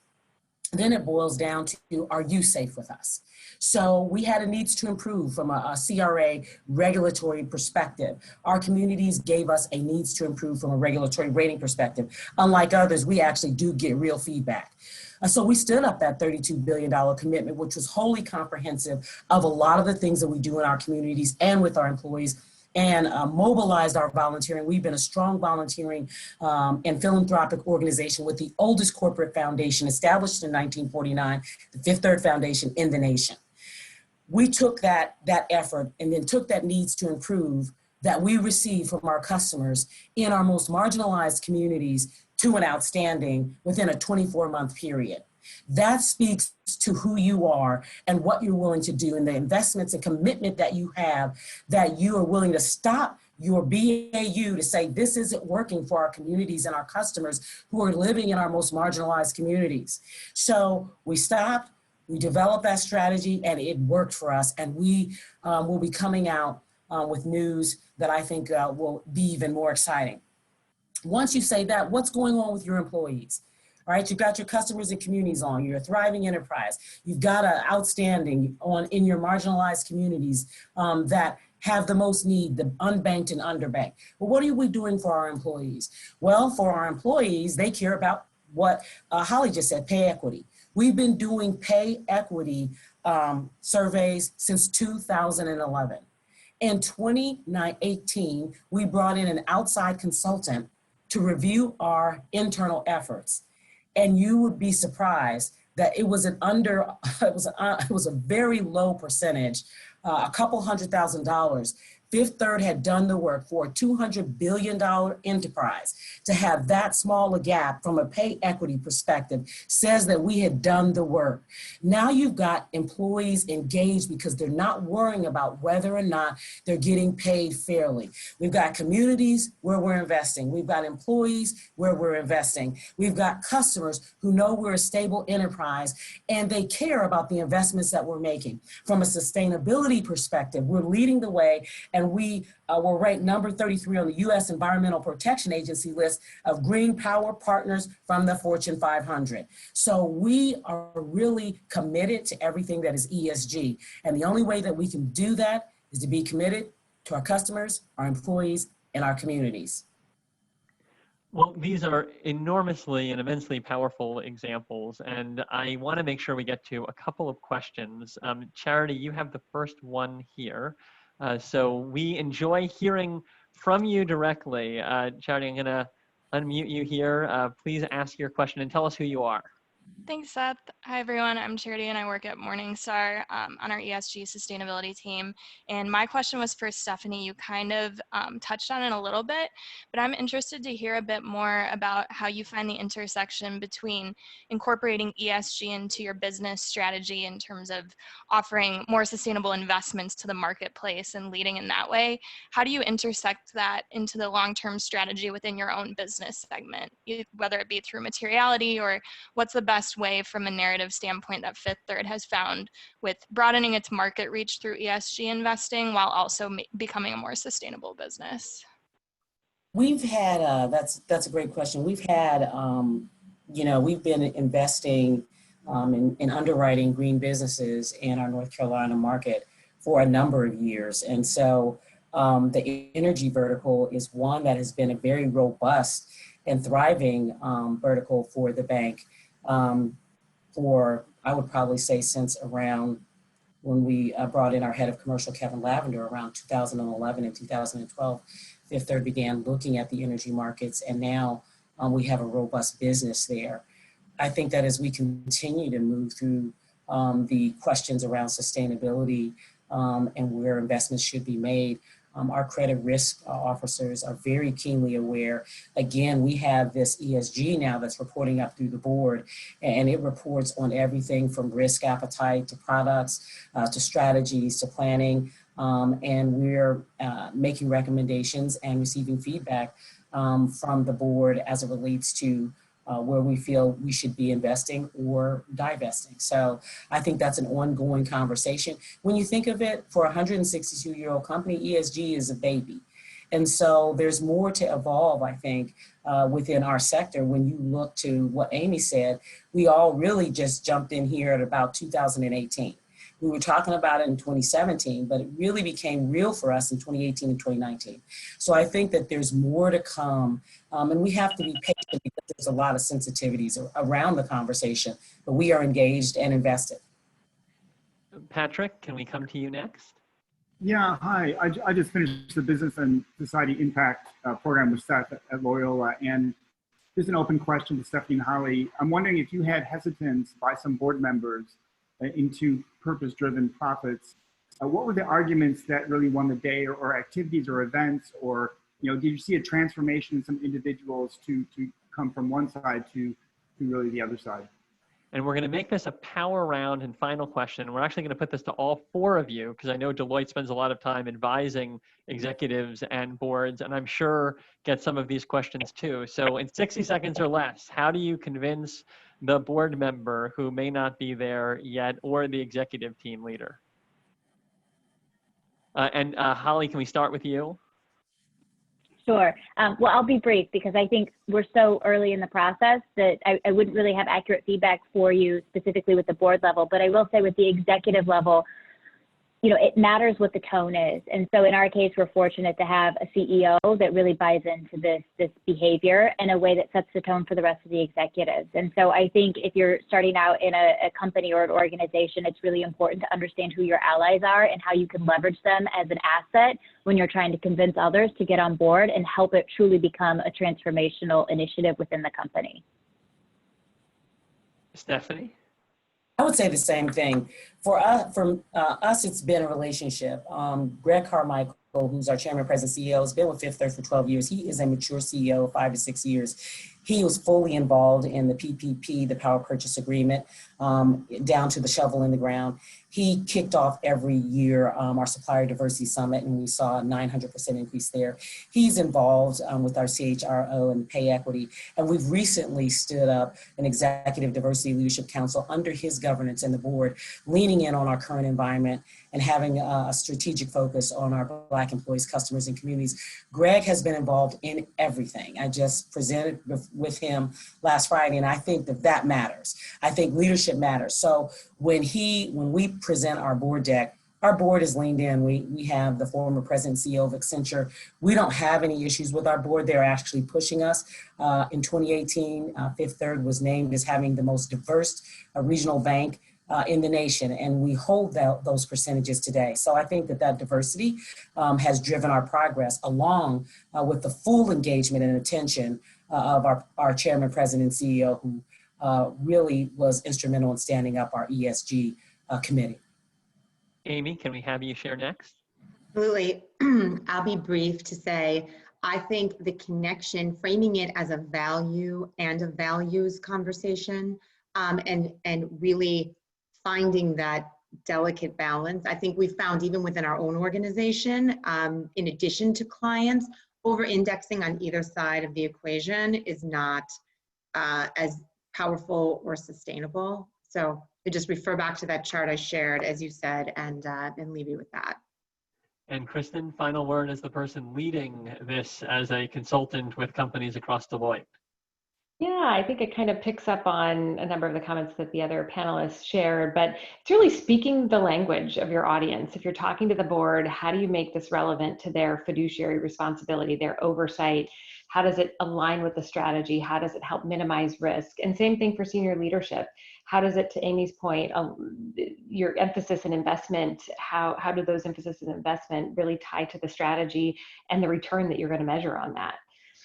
then it boils down to, are you safe with us? So we had a needs to improve from a CRA regulatory perspective. Our communities gave us a needs to improve from a regulatory rating perspective. Unlike others, we actually do get real feedback. So we stood up that $32 billion commitment, which was wholly comprehensive of a lot of the things that we do in our communities and with our employees, and mobilized our volunteering. We've been a strong volunteering and philanthropic organization with the oldest corporate foundation established in 1949, the Fifth Third Foundation in the nation. We took that effort and then took that needs to improve that we receive from our customers in our most marginalized communities to an outstanding within a 24-month period. That speaks to who you are and what you're willing to do and the investments and commitment that you have, that you are willing to stop your BAU to say this isn't working for our communities and our customers who are living in our most marginalized communities. So we stopped, we developed that strategy, and it worked for us. And we will be coming out with news that I think will be even more exciting. Once you say that, what's going on with your employees? All right, you've got your customers and communities on, you're a thriving enterprise. You've got an outstanding in your marginalized communities that have the most need, the unbanked and underbanked. But what are we doing for our employees? Well, for our employees, they care about what Holly just said, pay equity. We've been doing pay equity surveys since 2011. In 2018, we brought in an outside consultant to review our internal efforts. And you would be surprised that it was it was a very low percentage, a couple $100,000. Fifth Third had done the work for a $200 billion enterprise. To have that small a gap from a pay equity perspective says that we had done the work. Now you've got employees engaged because they're not worrying about whether or not they're getting paid fairly. We've got communities where we're investing. We've got employees where we're investing. We've got customers who know we're a stable enterprise and they care about the investments that we're making. From a sustainability perspective, we're leading the way, and we were ranked number 33 on the U.S. Environmental Protection Agency list of green power partners from the Fortune 500. So we are really committed to everything that is ESG. And the only way that we can do that is to be committed to our customers, our employees, and our communities. Well, these are enormously and immensely powerful examples, and I want to make sure we get to a couple of questions. Charity, you have the first one here. So we enjoy hearing from you directly. Charity, I'm going to unmute you here. Please ask your question and tell us who you are. Thanks, Seth. Hi, everyone. I'm Charity, and I work at Morningstar on our ESG sustainability team. And my question was for Stephanie. You kind of touched on it a little bit, but I'm interested to hear a bit more about how you find the intersection between incorporating ESG into your business strategy in terms of offering more sustainable investments to the marketplace and leading in that way. How do you intersect that into the long-term strategy within your own business segment, whether it be through materiality, or what's the best way from a narrative standpoint that Fifth Third has found with broadening its market reach through ESG investing while also becoming a more sustainable business? We've had, that's a great question. We've had, we've been investing in underwriting green businesses in our North Carolina market for a number of years. And so the energy vertical is one that has been a very robust and thriving vertical for the bank. For, I would probably say, since around when we brought in our head of commercial, Kevin Lavender, around 2011 and 2012, Fifth Third began looking at the energy markets, and now we have a robust business there. I think that as we continue to move through the questions around sustainability and where investments should be made, our credit risk officers are very keenly aware. Again, we have this ESG now that's reporting up through the board, and it reports on everything from risk appetite to products, to strategies, to planning, and we're making recommendations and receiving feedback from the board as it relates to where we feel we should be investing or divesting. So I think that's an ongoing conversation. When you think of it, for a 162-year-old company, ESG is a baby. And so there's more to evolve, I think, within our sector. When you look to what Amy said, we all really just jumped in here at about 2018. We were talking about it in 2017, but it really became real for us in 2018 and 2019. So I think that there's more to come, and we have to be patient because there's a lot of sensitivities around the conversation, but we are engaged and invested. Patrick, can we come to you next? Yeah, hi. I just finished the Business and Society Impact program with Seth at Loyola, and just an open question to Stephanie and Holly. I'm wondering if you had hesitance by some board members into purpose-driven profits. What were the arguments that really won the day, or activities or events, or did you see a transformation in some individuals to come from one side to really the other side? And we're going to make this a power round and final question. We're actually going to put this to all four of you because I know Deloitte spends a lot of time advising executives and boards, and I'm sure get some of these questions too. So in 60 seconds or less, how do you convince the board member who may not be there yet or the executive team leader? Holly, can we start with you? Sure. Well, I'll be brief because I think we're so early in the process that I wouldn't really have accurate feedback for you specifically with the board level, but I will say with the executive level, it matters what the tone is. And so in our case, we're fortunate to have a CEO that really buys into this behavior in a way that sets the tone for the rest of the executives. And so I think if you're starting out in a company or an organization, it's really important to understand who your allies are and how you can leverage them as an asset when you're trying to convince others to get on board and help it truly become a transformational initiative within the company. Stephanie? I would say the same thing. For us, it's been a relationship. Greg Carmichael, who's our chairman, president, CEO, has been with Fifth Third for 12 years. He is a mature CEO, 5 to 6 years. He was fully involved in the PPP, the power purchase agreement, down to the shovel in the ground. He kicked off every year our supplier diversity summit, and we saw a 900% increase there. He's involved with our CHRO and pay equity, and we've recently stood up an executive diversity leadership council under his governance and the board, leaning in on our current environment and having a strategic focus on our Black employees, customers, and communities. Greg has been involved in everything. I just presented with him last Friday, and I think that matters. I think leadership matters. So when we present our board deck, our board is leaned in. We have the former president and CEO of Accenture. We don't have any issues with our board. They're actually pushing us. In 2018, Fifth Third was named as having the most diverse regional bank in the nation, and we hold those percentages today. So I think that diversity has driven our progress, along with the full engagement and attention of our chairman, president, and CEO, who really was instrumental in standing up our ESG committee. Amy, can we have you share next? Absolutely. I'll be brief to say, I think the connection, framing it as a value and a values conversation, and really finding that delicate balance. I think we've found even within our own organization, in addition to clients, over-indexing on either side of the equation is not as powerful or sustainable. So I just refer back to that chart I shared, as you said, and leave you with that. And Kristen, final word as the person leading this as a consultant with companies across Deloitte. Yeah, I think it kind of picks up on a number of the comments that the other panelists shared, but it's really speaking the language of your audience. If you're talking to the board, how do you make this relevant to their fiduciary responsibility, their oversight? How does it align with the strategy? How does it help minimize risk? And same thing for senior leadership. How does it, to Amy's point, your emphasis in investment, how do those emphasis in investment really tie to the strategy and the return that you're going to measure on that?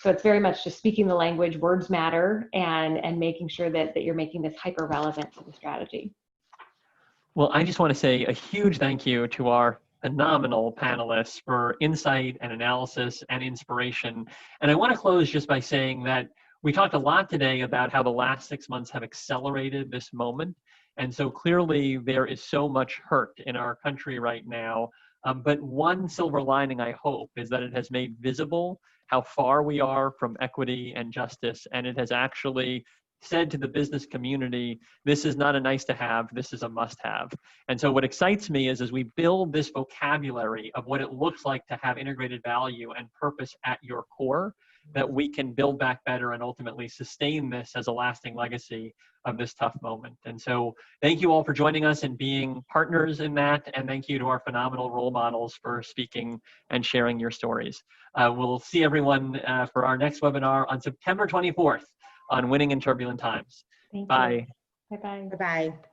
So it's very much just speaking the language, words matter, and making sure that you're making this hyper relevant to the strategy. Well, I just want to say a huge thank you to our phenomenal panelists for insight and analysis and inspiration. And I want to close just by saying that we talked a lot today about how the last 6 months have accelerated this moment. And so clearly there is so much hurt in our country right now. But one silver lining, I hope, is that it has made visible how far we are from equity and justice. And it has actually said to the business community, this is not a nice to have, this is a must have. And so what excites me is as we build this vocabulary of what it looks like to have integrated value and purpose at your core, that we can build back better and ultimately sustain this as a lasting legacy of this tough moment. And so thank you all for joining us and being partners in that. And thank you to our phenomenal role models for speaking and sharing your stories. We'll see everyone for our next webinar on September 24th on Winning in Turbulent Times. Thank Bye. you. Bye-bye. Bye-bye.